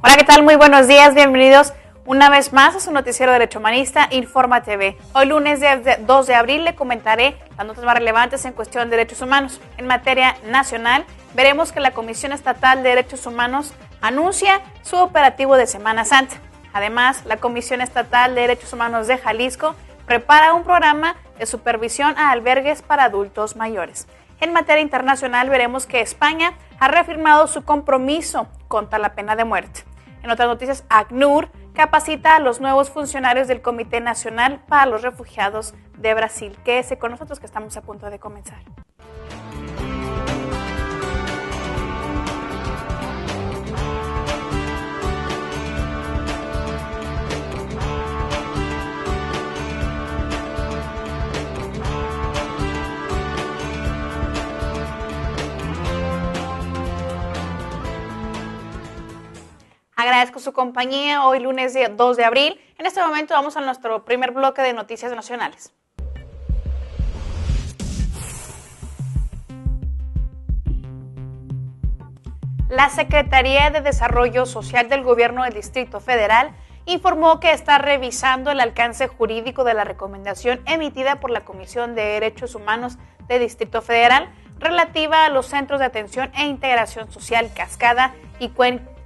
Hola, ¿qué tal? Muy buenos días, bienvenidos una vez más a su noticiero Derecho Humanista, Informa TV. Hoy lunes 2 de abril le comentaré las notas más relevantes en cuestión de derechos humanos. En materia nacional, veremos que la Comisión Estatal de Derechos Humanos anuncia su operativo de Semana Santa. Además, la Comisión Estatal de Derechos Humanos de Jalisco prepara un programa de supervisión a albergues para adultos mayores. En materia internacional, veremos que España ha reafirmado su compromiso contra la pena de muerte. En otras noticias, ACNUR capacita a los nuevos funcionarios del Comité Nacional para los Refugiados de Brasil. Quédese con nosotros que estamos a punto de comenzar. Agradezco su compañía hoy lunes 2 de abril. En este momento vamos a nuestro primer bloque de noticias nacionales. La Secretaría de Desarrollo Social del Gobierno del Distrito Federal informó que está revisando el alcance jurídico de la recomendación emitida por la Comisión de Derechos Humanos del Distrito Federal relativa a los centros de atención e integración social Cascada y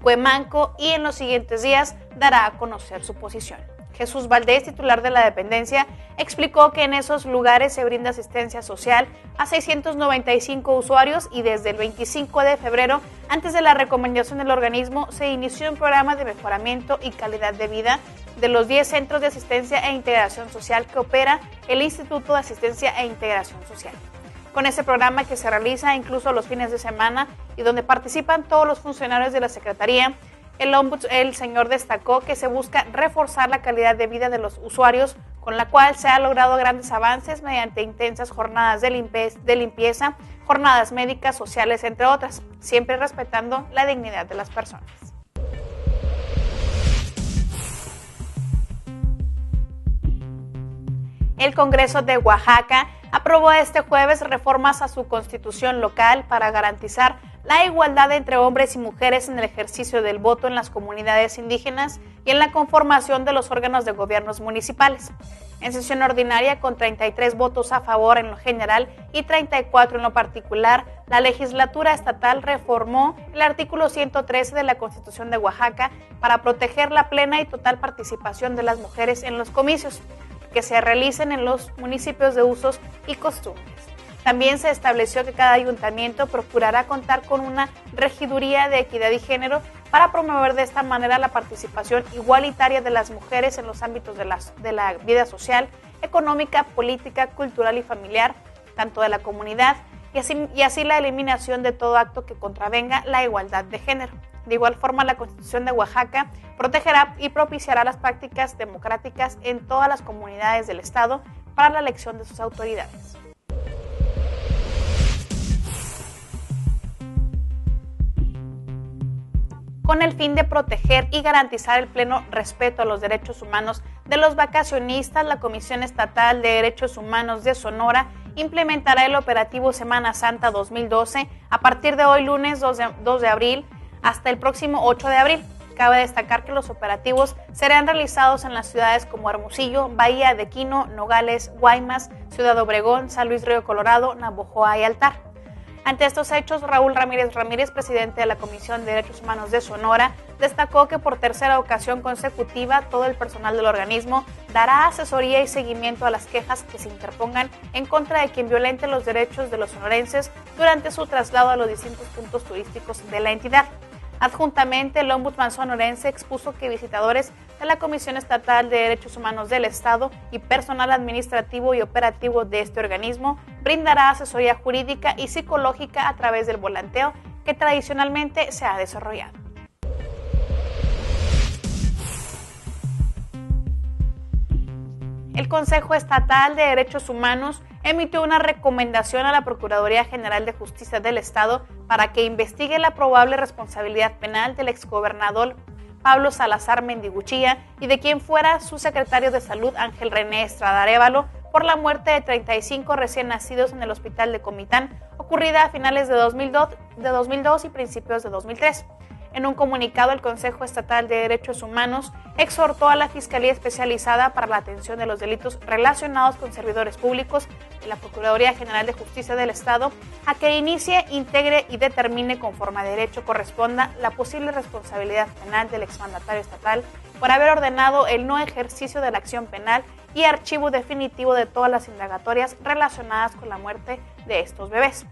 Cuemanco, y en los siguientes días dará a conocer su posición. Jesús Valdés, titular de la dependencia, explicó que en esos lugares se brinda asistencia social a 695 usuarios y desde el 25 de febrero, antes de la recomendación del organismo, se inició un programa de mejoramiento y calidad de vida de los 10 centros de asistencia e integración social que opera el Instituto de Asistencia e Integración Social. Con ese programa, que se realiza incluso los fines de semana y donde participan todos los funcionarios de la Secretaría, el señor destacó que se busca reforzar la calidad de vida de los usuarios, con la cual se han logrado grandes avances mediante intensas jornadas de limpieza, jornadas médicas, sociales, entre otras, siempre respetando la dignidad de las personas. El Congreso de Oaxaca aprobó este jueves reformas a su constitución local para garantizar la igualdad entre hombres y mujeres en el ejercicio del voto en las comunidades indígenas y en la conformación de los órganos de gobiernos municipales. En sesión ordinaria, con 33 votos a favor en lo general y 34 en lo particular, la legislatura estatal reformó el artículo 113 de la Constitución de Oaxaca para proteger la plena y total participación de las mujeres en los comicios que se realicen en los municipios de usos y costumbres. También se estableció que cada ayuntamiento procurará contar con una regiduría de equidad y género para promover de esta manera la participación igualitaria de las mujeres en los ámbitos de la vida social, económica, política, cultural y familiar, tanto de la comunidad, y así la eliminación de todo acto que contravenga la igualdad de género. De igual forma, la Constitución de Oaxaca protegerá y propiciará las prácticas democráticas en todas las comunidades del Estado para la elección de sus autoridades. Con el fin de proteger y garantizar el pleno respeto a los derechos humanos de los vacacionistas, la Comisión Estatal de Derechos Humanos de Sonora implementará el operativo Semana Santa 2012 a partir de hoy lunes 2 de abril hasta el próximo 8 de abril. Cabe destacar que los operativos serán realizados en las ciudades como Hermosillo, Bahía de Quino, Nogales, Guaymas, Ciudad Obregón, San Luis Río Colorado, Navojoa y Altar. Ante estos hechos, Raúl Ramírez, presidente de la Comisión de Derechos Humanos de Sonora, destacó que por tercera ocasión consecutiva todo el personal del organismo dará asesoría y seguimiento a las quejas que se interpongan en contra de quien violente los derechos de los sonorenses durante su traslado a los distintos puntos turísticos de la entidad. Adjuntamente, el ombudsman sonorense expuso que visitadores de la Comisión Estatal de Derechos Humanos del Estado y personal administrativo y operativo de este organismo brindará asesoría jurídica y psicológica a través del volanteo que tradicionalmente se ha desarrollado. El Consejo Estatal de Derechos Humanos emitió una recomendación a la Procuraduría General de Justicia del Estado para que investigue la probable responsabilidad penal del exgobernador Pablo Salazar Mendiguchía y de quien fuera su secretario de Salud Ángel René Estrada Arévalo por la muerte de 35 recién nacidos en el hospital de Comitán, ocurrida a finales de 2002 y principios de 2003. En un comunicado, el Consejo Estatal de Derechos Humanos exhortó a la Fiscalía Especializada para la Atención de los Delitos relacionados con servidores públicos de la Procuraduría General de Justicia del Estado a que inicie, integre y determine conforme a derecho corresponda la posible responsabilidad penal del exmandatario estatal por haber ordenado el no ejercicio de la acción penal y archivo definitivo de todas las indagatorias relacionadas con la muerte de estos bebés.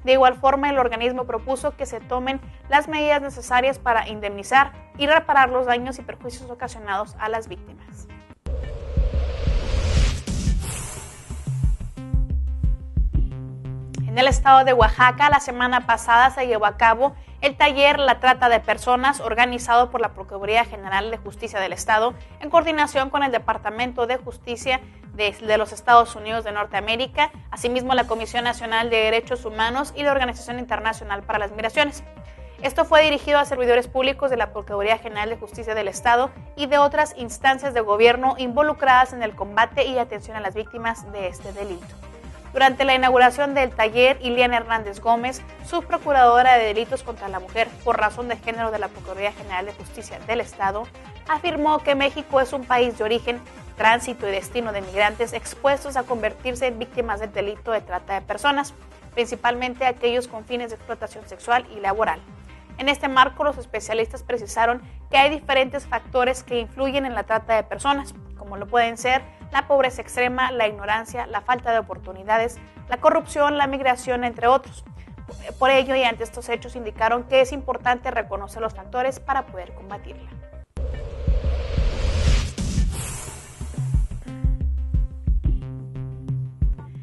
De igual forma, el organismo propuso que se tomen las medidas necesarias para indemnizar y reparar los daños y perjuicios ocasionados a las víctimas. En el estado de Oaxaca, la semana pasada se llevó a cabo el taller La Trata de Personas, organizado por la Procuraduría General de Justicia del Estado, en coordinación con el Departamento de Justicia de los Estados Unidos de Norteamérica, asimismo la Comisión Nacional de Derechos Humanos y la Organización Internacional para las Migraciones. Esto fue dirigido a servidores públicos de la Procuraduría General de Justicia del Estado y de otras instancias de gobierno involucradas en el combate y atención a las víctimas de este delito. Durante la inauguración del taller, Iliana Hernández Gómez, subprocuradora de Delitos contra la Mujer por razón de género de la Procuraduría General de Justicia del Estado, afirmó que México es un país de origen, tránsito y destino de migrantes expuestos a convertirse en víctimas del delito de trata de personas, principalmente aquellos con fines de explotación sexual y laboral. En este marco, los especialistas precisaron que hay diferentes factores que influyen en la trata de personas, como lo pueden ser la pobreza extrema, la ignorancia, la falta de oportunidades, la corrupción, la migración, entre otros. Por ello, y ante estos hechos, indicaron que es importante reconocer los factores para poder combatirla.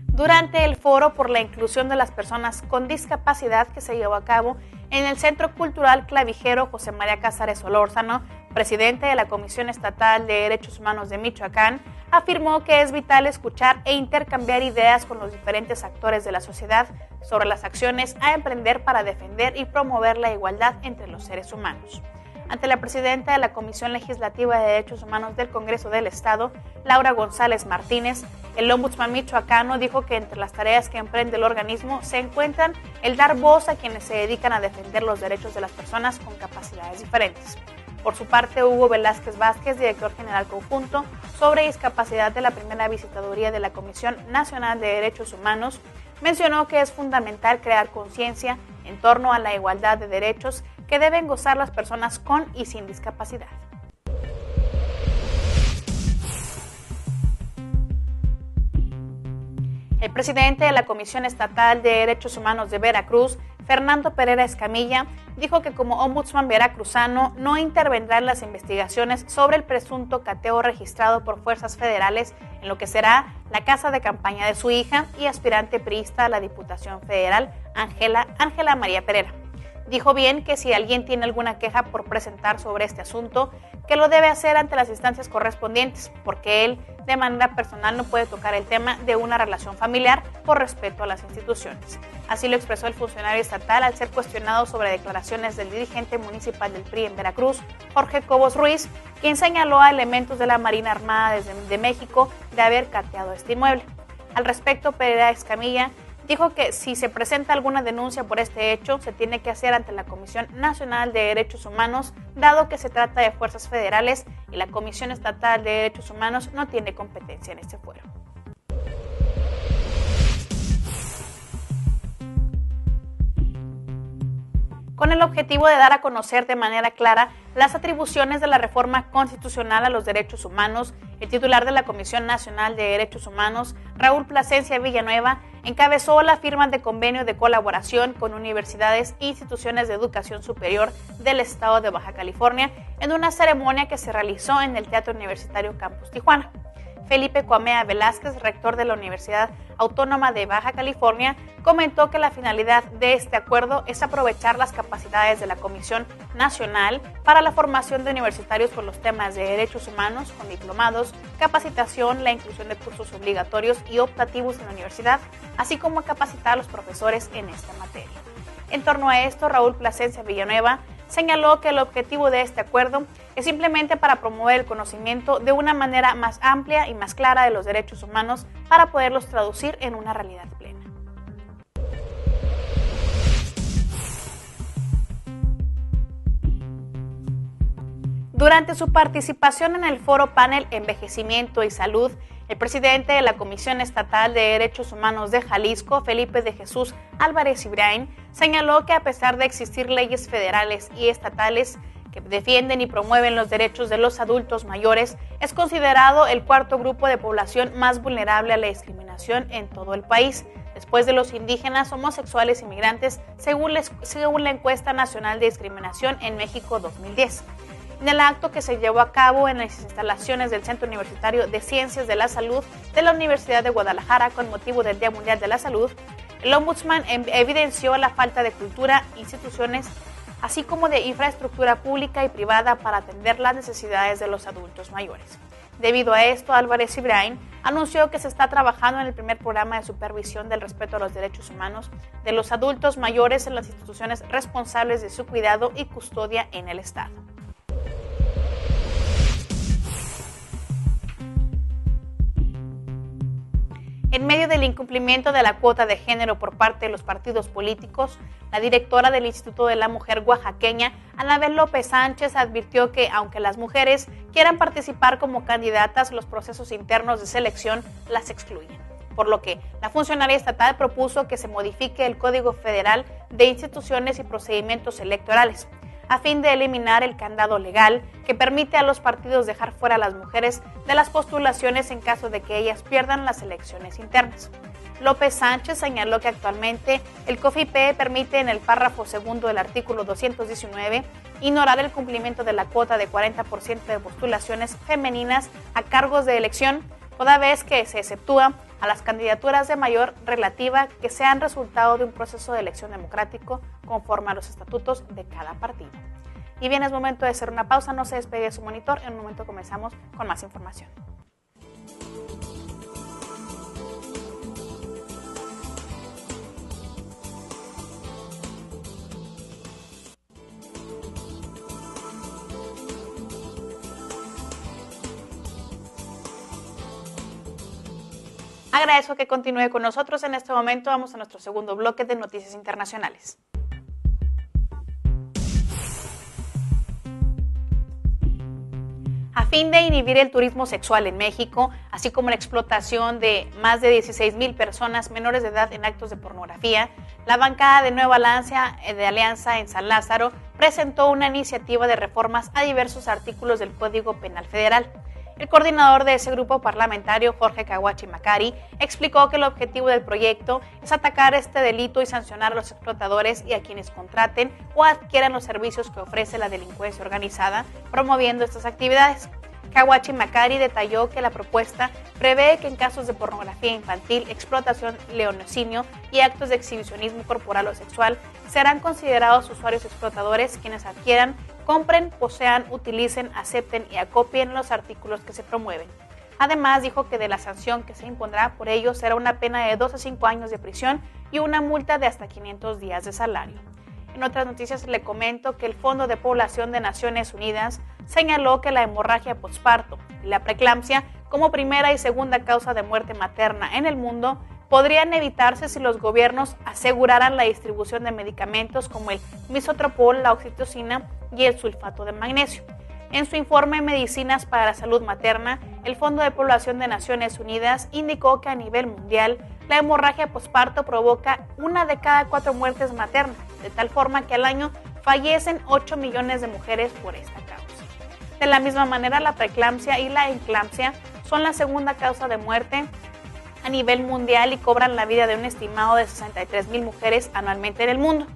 Durante el foro por la inclusión de las personas con discapacidad que se llevó a cabo en el Centro Cultural Clavijero José María Casares Solórzano, presidente de la Comisión Estatal de Derechos Humanos de Michoacán, afirmó que es vital escuchar e intercambiar ideas con los diferentes actores de la sociedad sobre las acciones a emprender para defender y promover la igualdad entre los seres humanos. Ante la presidenta de la Comisión Legislativa de Derechos Humanos del Congreso del Estado, Laura González Martínez, el ombudsman michoacano dijo que entre las tareas que emprende el organismo se encuentran el dar voz a quienes se dedican a defender los derechos de las personas con capacidades diferentes. Por su parte, Hugo Velázquez Vázquez, director general conjunto sobre discapacidad de la primera visitaduría de la Comisión Nacional de Derechos Humanos, mencionó que es fundamental crear conciencia en torno a la igualdad de derechos que deben gozar las personas con y sin discapacidad. El presidente de la Comisión Estatal de Derechos Humanos de Veracruz, Fernando Pereira Escamilla, dijo que como ombudsman veracruzano no intervendrá en las investigaciones sobre el presunto cateo registrado por fuerzas federales en lo que será la casa de campaña de su hija y aspirante priista a la Diputación Federal, Ángela María Pereira. Dijo bien que si alguien tiene alguna queja por presentar sobre este asunto, que lo debe hacer ante las instancias correspondientes, porque él de manera personal no puede tocar el tema de una relación familiar por respeto a las instituciones. Así lo expresó el funcionario estatal al ser cuestionado sobre declaraciones del dirigente municipal del PRI en Veracruz, Jorge Cobos Ruiz, quien señaló a elementos de la Marina Armada de México de haber cateado este inmueble. Al respecto, Pereira Escamilla dijo que si se presenta alguna denuncia por este hecho, se tiene que hacer ante la Comisión Nacional de Derechos Humanos, dado que se trata de fuerzas federales y la Comisión Estatal de Derechos Humanos no tiene competencia en este fuero. Con el objetivo de dar a conocer de manera clara las atribuciones de la reforma constitucional a los derechos humanos, el titular de la Comisión Nacional de Derechos Humanos, Raúl Plasencia Villanueva, encabezó la firma de convenio de colaboración con universidades e instituciones de educación superior del estado de Baja California en una ceremonia que se realizó en el Teatro Universitario Campus Tijuana. Felipe Cuamea Velázquez, rector de la Universidad Autónoma de Baja California, comentó que la finalidad de este acuerdo es aprovechar las capacidades de la Comisión Nacional para la formación de universitarios por los temas de derechos humanos con diplomados, capacitación, la inclusión de cursos obligatorios y optativos en la universidad, así como capacitar a los profesores en esta materia. En torno a esto, Raúl Plasencia Villanueva señaló que el objetivo de este acuerdo es simplemente para promover el conocimiento de una manera más amplia y más clara de los derechos humanos para poderlos traducir en una realidad plena. Durante su participación en el foro panel Envejecimiento y Salud, el presidente de la Comisión Estatal de Derechos Humanos de Jalisco, Felipe de Jesús Álvarez Ibrain, señaló que a pesar de existir leyes federales y estatales que defienden y promueven los derechos de los adultos mayores, es considerado el cuarto grupo de población más vulnerable a la discriminación en todo el país, después de los indígenas, homosexuales y migrantes, según la Encuesta Nacional de Discriminación en México 2010. En el acto que se llevó a cabo en las instalaciones del Centro Universitario de Ciencias de la Salud de la Universidad de Guadalajara con motivo del Día Mundial de la Salud, el ombudsman evidenció la falta de cultura, instituciones, así como de infraestructura pública y privada para atender las necesidades de los adultos mayores. Debido a esto, Álvarez Ibrain anunció que se está trabajando en el primer programa de supervisión del respeto a los derechos humanos de los adultos mayores en las instituciones responsables de su cuidado y custodia en el Estado. En medio del incumplimiento de la cuota de género por parte de los partidos políticos, la directora del Instituto de la Mujer oaxaqueña, Anabel López Sánchez, advirtió que aunque las mujeres quieran participar como candidatas, los procesos internos de selección las excluyen. Por lo que la funcionaria estatal propuso que se modifique el Código Federal de Instituciones y Procedimientos Electorales, a fin de eliminar el candado legal que permite a los partidos dejar fuera a las mujeres de las postulaciones en caso de que ellas pierdan las elecciones internas. López Sánchez señaló que actualmente el COFIPE permite en el párrafo segundo del artículo 219 ignorar el cumplimiento de la cuota de 40% de postulaciones femeninas a cargos de elección, toda vez que se exceptúa a las candidaturas de mayor relativa que sean resultado de un proceso de elección democrático conforme a los estatutos de cada partido. Y bien, es momento de hacer una pausa, no se despegue de su monitor, en un momento comenzamos con más información. Agradezco que continúe con nosotros. En este momento vamos a nuestro segundo bloque de noticias internacionales. A fin de inhibir el turismo sexual en México, así como la explotación de más de 16,000 personas menores de edad en actos de pornografía, la bancada de Nueva Alianza en San Lázaro presentó una iniciativa de reformas a diversos artículos del Código Penal Federal. El coordinador de ese grupo parlamentario, Jorge Caguachi Macari, explicó que el objetivo del proyecto es atacar este delito y sancionar a los explotadores y a quienes contraten o adquieran los servicios que ofrece la delincuencia organizada promoviendo estas actividades. Caguachi Macari detalló que la propuesta prevé que en casos de pornografía infantil, explotación, leonecinio y actos de exhibicionismo corporal o sexual serán considerados usuarios explotadores quienes adquieran, compren, posean, utilicen, acepten y acopien los artículos que se promueven. Además, dijo que de la sanción que se impondrá por ello será una pena de 2 a 5 años de prisión y una multa de hasta 500 días de salario. En otras noticias le comento que el Fondo de Población de Naciones Unidas señaló que la hemorragia posparto y la preeclampsia como primera y segunda causa de muerte materna en el mundo podrían evitarse si los gobiernos aseguraran la distribución de medicamentos como el misotropol, la oxitocina y el sulfato de magnesio. En su informe Medicinas para la Salud Materna, el Fondo de Población de Naciones Unidas indicó que a nivel mundial la hemorragia posparto provoca 1 de cada 4 muertes maternas, de tal forma que al año fallecen 8 millones de mujeres por esta causa. De la misma manera, la preeclampsia y la eclampsia son la segunda causa de muerte a nivel mundial y cobran la vida de un estimado de 63,000 mujeres anualmente en el mundo.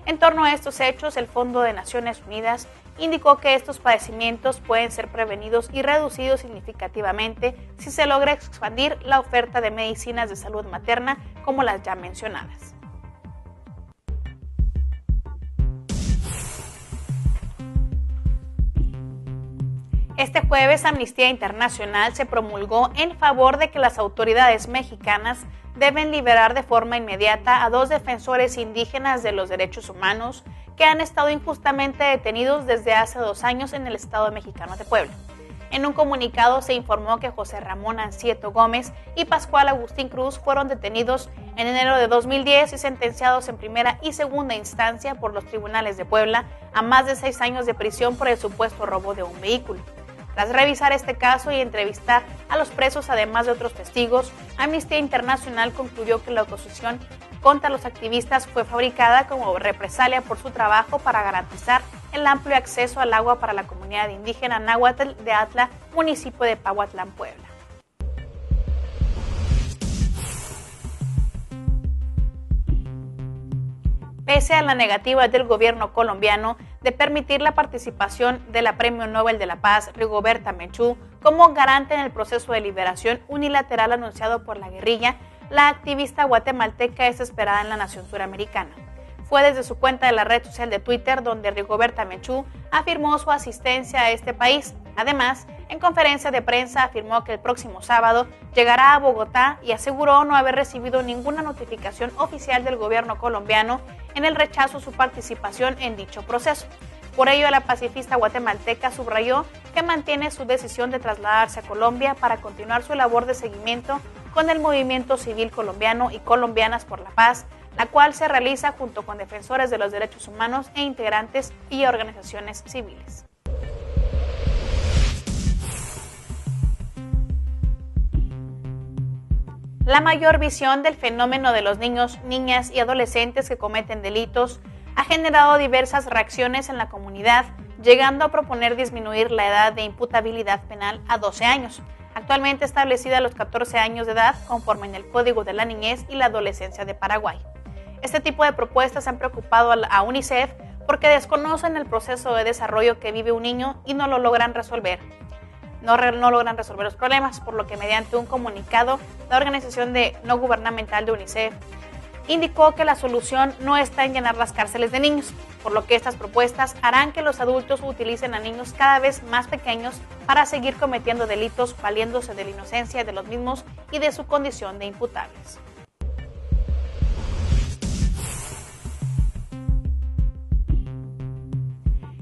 En torno a estos hechos, el Fondo de Naciones Unidas indicó que estos padecimientos pueden ser prevenidos y reducidos significativamente si se logra expandir la oferta de medicinas de salud materna como las ya mencionadas. Este jueves, Amnistía Internacional se promulgó en favor de que las autoridades mexicanas deben liberar de forma inmediata a 2 defensores indígenas de los derechos humanos que han estado injustamente detenidos desde hace 2 años en el Estado mexicano de Puebla. En un comunicado se informó que José Ramón Ancieto Gómez y Pascual Agustín Cruz fueron detenidos en enero de 2010 y sentenciados en primera y segunda instancia por los tribunales de Puebla a más de 6 años de prisión por el supuesto robo de un vehículo. Tras revisar este caso y entrevistar a los presos, además de otros testigos, Amnistía Internacional concluyó que la oposición contra los activistas fue fabricada como represalia por su trabajo para garantizar el amplio acceso al agua para la comunidad indígena náhuatl de Atla, municipio de Pahuatlán, Puebla. Pese a la negativa del gobierno colombiano de permitir la participación de la Premio Nobel de la Paz, Rigoberta Menchú, como garante en el proceso de liberación unilateral anunciado por la guerrilla, la activista guatemalteca es esperada en la nación suramericana. Fue desde su cuenta de la red social de Twitter donde Rigoberta Menchú afirmó su asistencia a este país. Además, en conferencia de prensa afirmó que el próximo sábado llegará a Bogotá y aseguró no haber recibido ninguna notificación oficial del gobierno colombiano en el rechazo a su participación en dicho proceso. Por ello, la pacifista guatemalteca subrayó que mantiene su decisión de trasladarse a Colombia para continuar su labor de seguimiento con el movimiento civil colombiano y Colombianas por la Paz, la cual se realiza junto con defensores de los derechos humanos e integrantes y organizaciones civiles. La mayor visión del fenómeno de los niños, niñas y adolescentes que cometen delitos ha generado diversas reacciones en la comunidad, llegando a proponer disminuir la edad de imputabilidad penal a 12 años, actualmente establecida a los 14 años de edad conforme en el Código de la Niñez y la Adolescencia de Paraguay. Este tipo de propuestas han preocupado a UNICEF porque desconocen el proceso de desarrollo que vive un niño y no lo logran resolver. No logran resolver los problemas, por lo que mediante un comunicado, la organización no gubernamental de UNICEF indicó que la solución no está en llenar las cárceles de niños, por lo que estas propuestas harán que los adultos utilicen a niños cada vez más pequeños para seguir cometiendo delitos, valiéndose de la inocencia de los mismos y de su condición de imputables.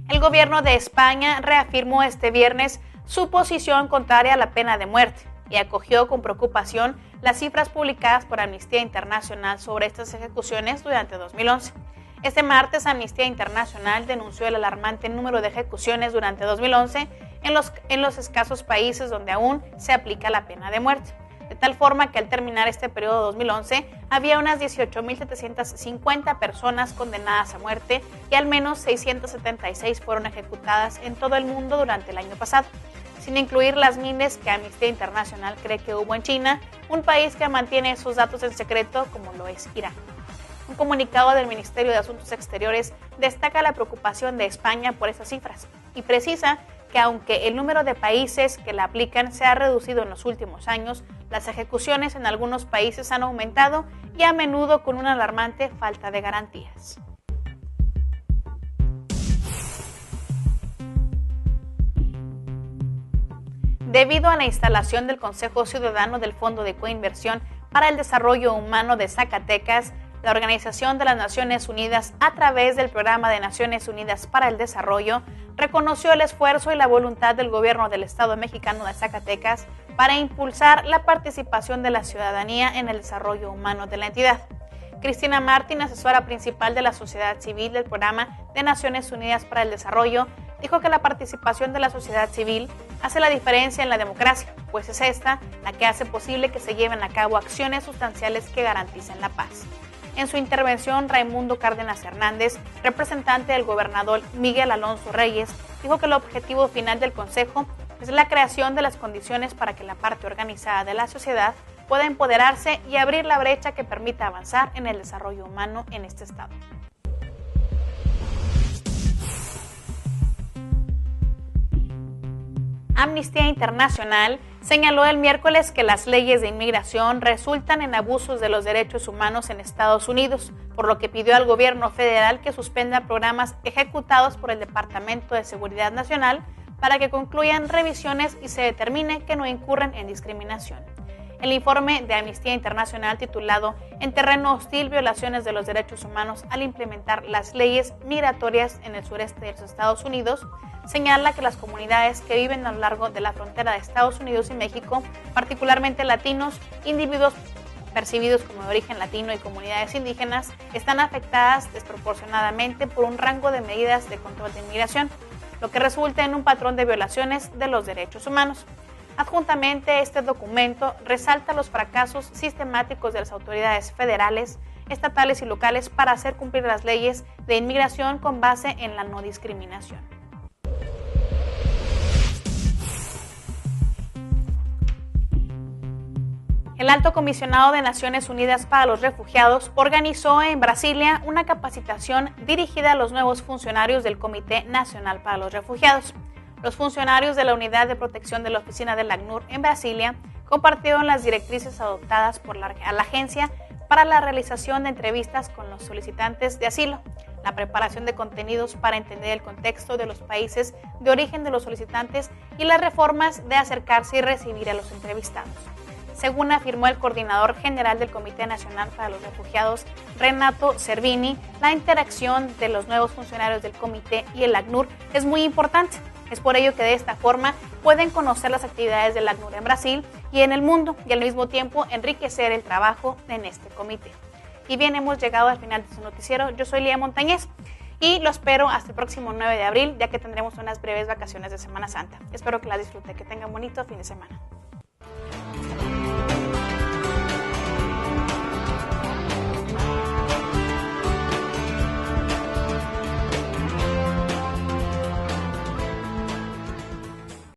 El gobierno de España reafirmó este viernes su posición contraria a la pena de muerte y acogió con preocupación las cifras publicadas por Amnistía Internacional sobre estas ejecuciones durante 2011. Este martes, Amnistía Internacional denunció el alarmante número de ejecuciones durante 2011 en los escasos países donde aún se aplica la pena de muerte, de tal forma que al terminar este periodo 2011 había unas 18.750 personas condenadas a muerte y al menos 676 fueron ejecutadas en todo el mundo durante el año pasado, sin incluir las miles que Amnistía Internacional cree que hubo en China, un país que mantiene esos datos en secreto como lo es Irán. Un comunicado del Ministerio de Asuntos Exteriores destaca la preocupación de España por esas cifras y precisa que aunque el número de países que la aplican se ha reducido en los últimos años, las ejecuciones en algunos países han aumentado y a menudo con una alarmante falta de garantías. Debido a la instalación del Consejo Ciudadano del Fondo de Coinversión para el Desarrollo Humano de Zacatecas, la Organización de las Naciones Unidas, a través del Programa de Naciones Unidas para el Desarrollo, reconoció el esfuerzo y la voluntad del gobierno del Estado mexicano de Zacatecas para impulsar la participación de la ciudadanía en el desarrollo humano de la entidad. Cristina Martín, asesora principal de la sociedad civil del Programa de Naciones Unidas para el Desarrollo, dijo que la participación de la sociedad civil hace la diferencia en la democracia, pues es esta la que hace posible que se lleven a cabo acciones sustanciales que garanticen la paz. En su intervención, Raimundo Cárdenas Hernández, representante del gobernador Miguel Alonso Reyes, dijo que el objetivo final del Consejo es la creación de las condiciones para que la parte organizada de la sociedad pueda empoderarse y abrir la brecha que permita avanzar en el desarrollo humano en este estado. Amnistía Internacional señaló el miércoles que las leyes de inmigración resultan en abusos de los derechos humanos en Estados Unidos, por lo que pidió al gobierno federal que suspenda programas ejecutados por el Departamento de Seguridad Nacional para que concluyan revisiones y se determine que no incurren en discriminación. el informe de Amnistía Internacional titulado En terreno hostil, violaciones de los derechos humanos al implementar las leyes migratorias en el sureste de los Estados Unidos, señala que las comunidades que viven a lo largo de la frontera de Estados Unidos y México, particularmente latinos, individuos percibidos como de origen latino y comunidades indígenas, están afectadas desproporcionadamente por un rango de medidas de control de inmigración, lo que resulta en un patrón de violaciones de los derechos humanos. Adjuntamente, este documento resalta los fracasos sistemáticos de las autoridades federales, estatales y locales para hacer cumplir las leyes de inmigración con base en la no discriminación. El Alto Comisionado de Naciones Unidas para los Refugiados organizó en Brasilia una capacitación dirigida a los nuevos funcionarios del Comité Nacional para los Refugiados. Los funcionarios de la Unidad de Protección de la Oficina del ACNUR en Brasilia compartieron las directrices adoptadas por la agencia para la realización de entrevistas con los solicitantes de asilo, la preparación de contenidos para entender el contexto de los países de origen de los solicitantes y las reformas de acercarse y recibir a los entrevistados. Según afirmó el coordinador general del Comité Nacional para los Refugiados, Renato Cervini, la interacción de los nuevos funcionarios del comité y el ACNUR es muy importante. Es por ello que de esta forma pueden conocer las actividades del ACNUR en Brasil y en el mundo y al mismo tiempo enriquecer el trabajo en este comité. Y bien, hemos llegado al final de su noticiero. Yo soy Lía Montañez y lo espero hasta el próximo 9 de abril, ya que tendremos unas breves vacaciones de Semana Santa. Espero que las disfrute, que tengan un bonito fin de semana.